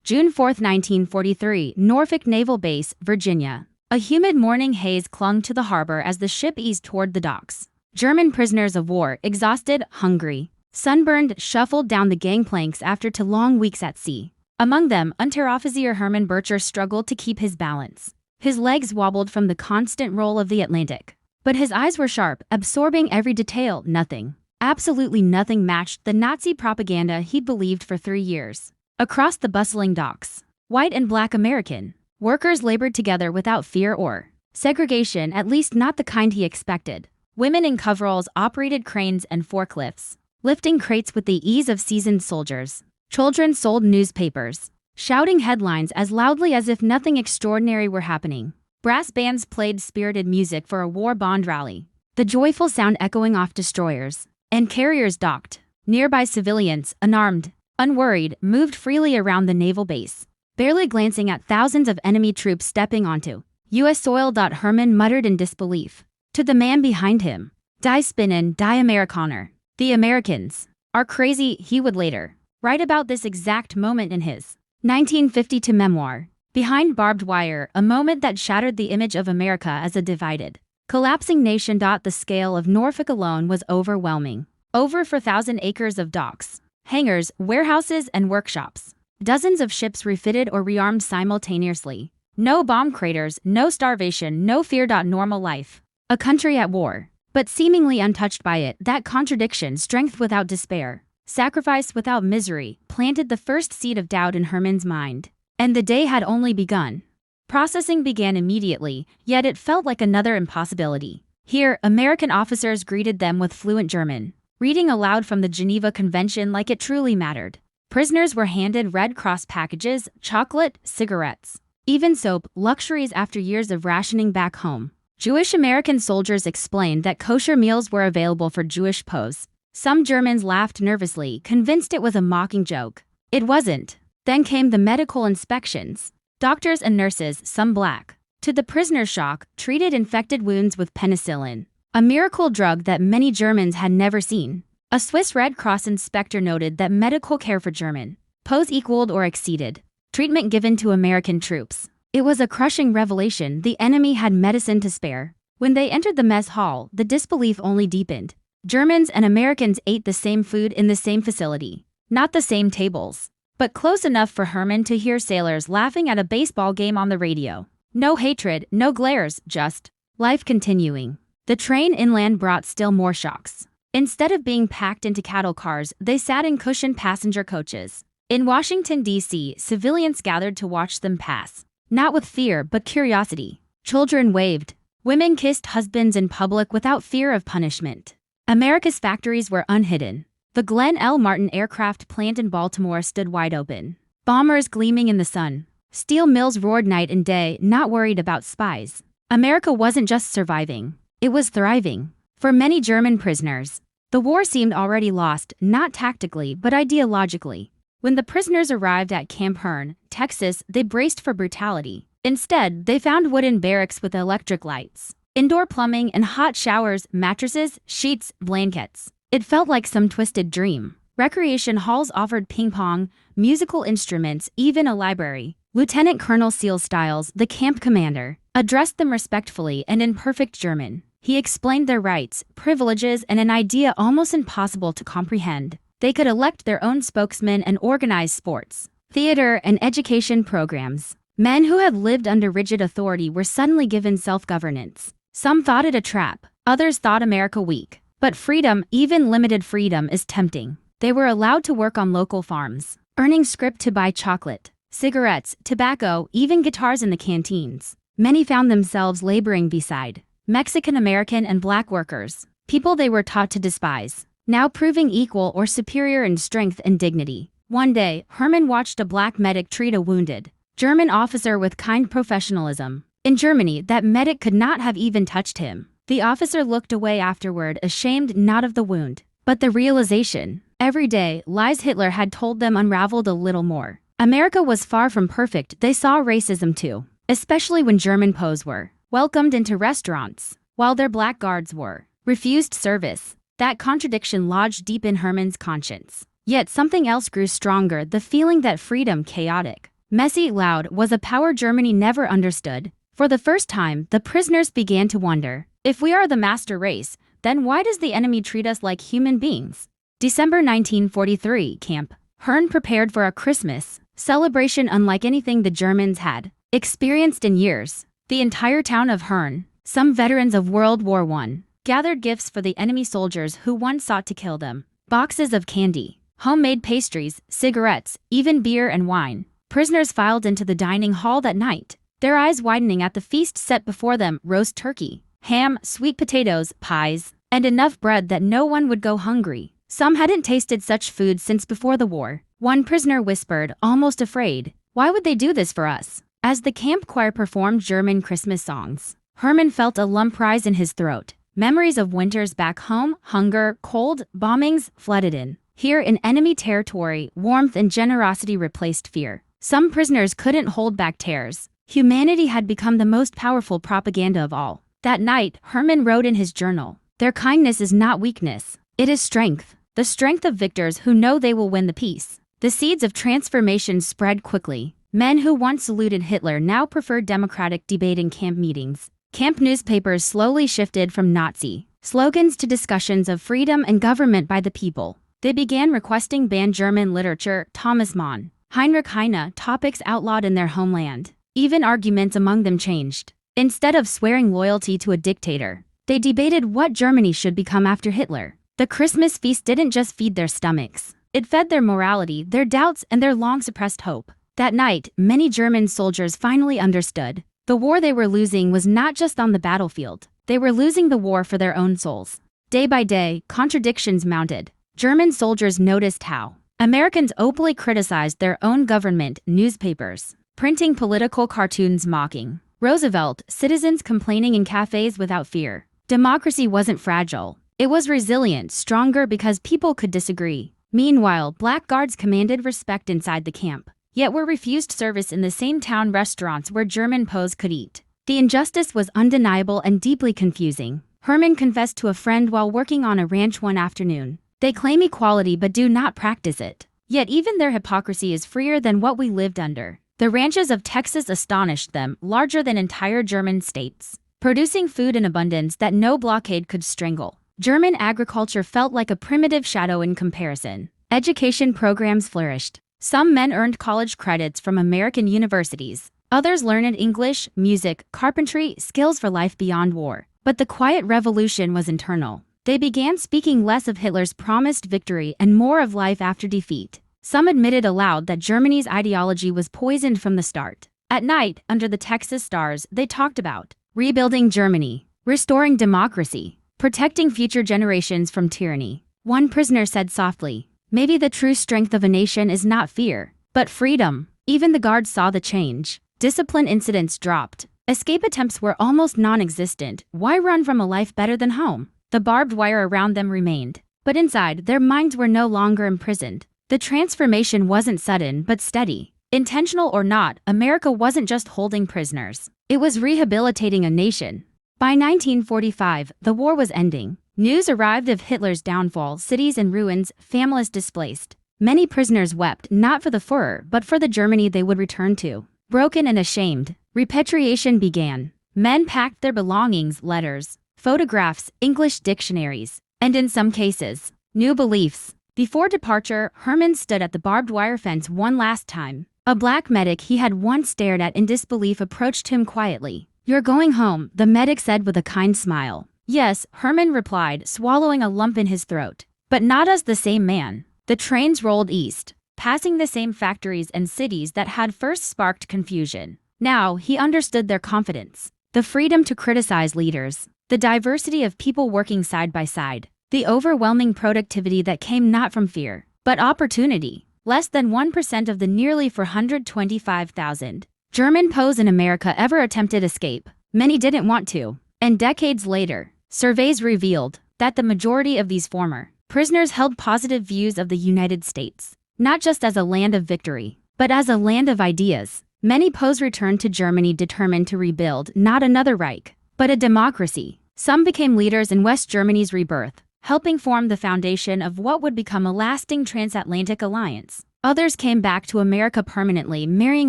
June 4, 1943, Norfolk Naval Base, Virginia. A humid morning haze clung to the harbor as the ship eased toward the docks. German prisoners of war, exhausted, hungry, sunburned, shuffled down the gangplanks after 2 long weeks at sea. Among them, Unteroffizier Hermann Bircher struggled to keep his balance. His legs wobbled from the constant roll of the Atlantic. But his eyes were sharp, absorbing every detail. Nothing, absolutely nothing matched the Nazi propaganda he'd believed for 3 years. Across the bustling docks, white and black American workers labored together without fear or segregation, at least not the kind he expected. Women in coveralls operated cranes and forklifts, lifting crates with the ease of seasoned soldiers. Children sold newspapers, shouting headlines as loudly as if nothing extraordinary were happening. Brass bands played spirited music for a war bond rally, the joyful sound echoing off destroyers and carriers docked. Nearby civilians, unarmed, unworried, moved freely around the naval base, barely glancing at thousands of enemy troops stepping onto U.S. soil. Herman muttered in disbelief to the man behind him. Die Spinnen, die Amerikaner. The Americans are crazy, he would later write about this exact moment in his 1952 memoir, Behind Barbed Wire, a moment that shattered the image of America as a divided, collapsing nation. The scale of Norfolk alone was overwhelming. Over 4,000 acres of docks, hangars, warehouses, and workshops. Dozens of ships refitted or rearmed simultaneously. No bomb craters, no starvation, no fear. Normal life. A country at war, but seemingly untouched by it. That contradiction, strength without despair, sacrifice without misery, planted the first seed of doubt in Herman's mind. And the day had only begun. Processing began immediately, yet it felt like another impossibility. Here, American officers greeted them with fluent German, reading aloud from the Geneva Convention like it truly mattered. Prisoners were handed Red Cross packages, chocolate, cigarettes, even soap, luxuries after years of rationing back home. Jewish American soldiers explained that kosher meals were available for Jewish POWs. Some Germans laughed nervously, convinced it was a mocking joke. It wasn't. Then came the medical inspections. Doctors and nurses, some black, to the prisoner's shock, treated infected wounds with penicillin, a miracle drug that many Germans had never seen. A Swiss Red Cross inspector noted that medical care for German POWs equaled or exceeded treatment given to American troops. It was a crushing revelation. The enemy had medicine to spare. When they entered the mess hall, the disbelief only deepened. Germans and Americans ate the same food in the same facility, not the same tables, but close enough for Herman to hear sailors laughing at a baseball game on the radio. No hatred, no glares, just life continuing. The train inland brought still more shocks. Instead of being packed into cattle cars, they sat in cushioned passenger coaches. In Washington, D.C., civilians gathered to watch them pass, not with fear but curiosity. Children waved. Women kissed husbands in public without fear of punishment. America's factories were unhidden. The Glenn L. Martin aircraft plant in Baltimore stood wide open, bombers gleaming in the sun. Steel mills roared night and day, not worried about spies. America wasn't just surviving, it was thriving. For many German prisoners, the war seemed already lost, not tactically but ideologically. When the prisoners arrived at Camp Hearn, Texas, they braced for brutality. Instead, they found wooden barracks with electric lights, indoor plumbing and hot showers, mattresses, sheets, blankets. It felt like some twisted dream. Recreation halls offered ping pong, musical instruments, even a library. Lieutenant Colonel Seal Stiles, the camp commander, addressed them respectfully and in perfect German. He explained their rights, privileges, and an idea almost impossible to comprehend. They could elect their own spokesman and organize sports, theater, and education programs. Men who had lived under rigid authority were suddenly given self-governance. Some thought it a trap, others thought America weak. But freedom, even limited freedom, is tempting. They were allowed to work on local farms, earning scrip to buy chocolate, cigarettes, tobacco, even guitars in the canteens. Many found themselves laboring beside Mexican American and black workers, people they were taught to despise, now proving equal or superior in strength and dignity. One day, Herman watched a black medic treat a wounded German officer with kind professionalism. In Germany, that medic could not have even touched him. The officer looked away afterward, ashamed not of the wound, but the realization. Every day, lies Hitler had told them unraveled a little more. America was far from perfect. They saw racism too, especially when German POWs were welcomed into restaurants, while their black guards were refused service. That contradiction lodged deep in Herman's conscience. Yet something else grew stronger, the feeling that freedom, chaotic Messy, loud, was a power Germany never understood. For the first time, the prisoners began to wonder, if we are the master race, then why does the enemy treat us like human beings? December 1943, Camp Herne prepared for a Christmas celebration unlike anything the Germans had experienced in years. The entire town of Herne, some veterans of World War I, gathered gifts for the enemy soldiers who once sought to kill them. Boxes of candy, homemade pastries, cigarettes, even beer and wine. Prisoners filed into the dining hall that night, their eyes widening at the feast set before them: roast turkey, ham, sweet potatoes, pies, and enough bread that no one would go hungry. Some hadn't tasted such food since before the war. One prisoner whispered, almost afraid, "Why would they do this for us?" As the camp choir performed German Christmas songs, Herman felt a lump rise in his throat. Memories of winters back home, hunger, cold, bombings flooded in. Here in enemy territory, warmth and generosity replaced fear. Some prisoners couldn't hold back tears. Humanity had become the most powerful propaganda of all. That night, Herman wrote in his journal, "Their kindness is not weakness, it is strength. The strength of victors who know they will win the peace." The seeds of transformation spread quickly. Men who once saluted Hitler now preferred democratic debate in camp meetings. Camp newspapers slowly shifted from Nazi slogans to discussions of freedom and government by the people. They began requesting banned German literature, Thomas Mann, Heinrich Heine, topics outlawed in their homeland. Even arguments among them changed. Instead of swearing loyalty to a dictator, they debated what Germany should become after Hitler. The Christmas feast didn't just feed their stomachs. It fed their morality, their doubts, and their long-suppressed hope. That night, many German soldiers finally understood. The war they were losing was not just on the battlefield. They were losing the war for their own souls. Day by day, contradictions mounted. German soldiers noticed how Americans openly criticized their own government, newspapers printing political cartoons mocking Roosevelt, citizens complaining in cafes without fear. Democracy wasn't fragile. It was resilient, stronger because people could disagree. Meanwhile, black guards commanded respect inside the camp, yet were refused service in the same town restaurants where German POWs could eat. The injustice was undeniable and deeply confusing. Herman confessed to a friend while working on a ranch one afternoon. "They claim equality but do not practice it. Yet even their hypocrisy is freer than what we lived under." The ranches of Texas astonished them, larger than entire German states, producing food in abundance that no blockade could strangle. German agriculture felt like a primitive shadow in comparison. Education programs flourished. Some men earned college credits from American universities. Others learned English, music, carpentry, skills for life beyond war. But the quiet revolution was internal. They began speaking less of Hitler's promised victory and more of life after defeat. Some admitted aloud that Germany's ideology was poisoned from the start. At night, under the Texas stars, they talked about rebuilding Germany, restoring democracy, protecting future generations from tyranny. One prisoner said softly, "Maybe the true strength of a nation is not fear, but freedom." Even the guards saw the change. Discipline incidents dropped. Escape attempts were almost non-existent. Why run from a life better than home? The barbed wire around them remained, but inside, their minds were no longer imprisoned. The transformation wasn't sudden but steady. Intentional or not, America wasn't just holding prisoners. It was rehabilitating a nation. By 1945, the war was ending. News arrived of Hitler's downfall, cities in ruins, families displaced. Many prisoners wept, not for the Führer, but for the Germany they would return to. Broken and ashamed, repatriation began. Men packed their belongings, letters, photographs, English dictionaries, and in some cases, new beliefs. Before departure, Herman stood at the barbed wire fence one last time. A black medic he had once stared at in disbelief approached him quietly. "You're going home," the medic said with a kind smile. "Yes," Herman replied, swallowing a lump in his throat. But not as the same man. The trains rolled east, passing the same factories and cities that had first sparked confusion. Now, he understood their confidence. The freedom to criticize leaders. The diversity of people working side by side. The overwhelming productivity that came not from fear, but opportunity. Less than 1% of the nearly 425,000 German POWs in America ever attempted escape. Many didn't want to. And decades later, surveys revealed that the majority of these former prisoners held positive views of the United States, not just as a land of victory, but as a land of ideas. Many POWs returned to Germany determined to rebuild not another Reich, but a democracy. Some became leaders in West Germany's rebirth, helping form the foundation of what would become a lasting transatlantic alliance. Others came back to America permanently, marrying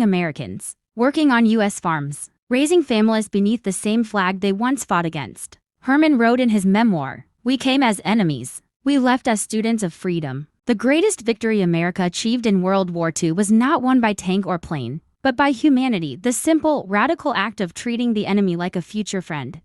Americans, working on U.S. farms, raising families beneath the same flag they once fought against. Herman wrote in his memoir, "We came as enemies. We left as students of freedom." The greatest victory America achieved in World War II was not won by tank or plane, but by humanity, the simple, radical act of treating the enemy like a future friend.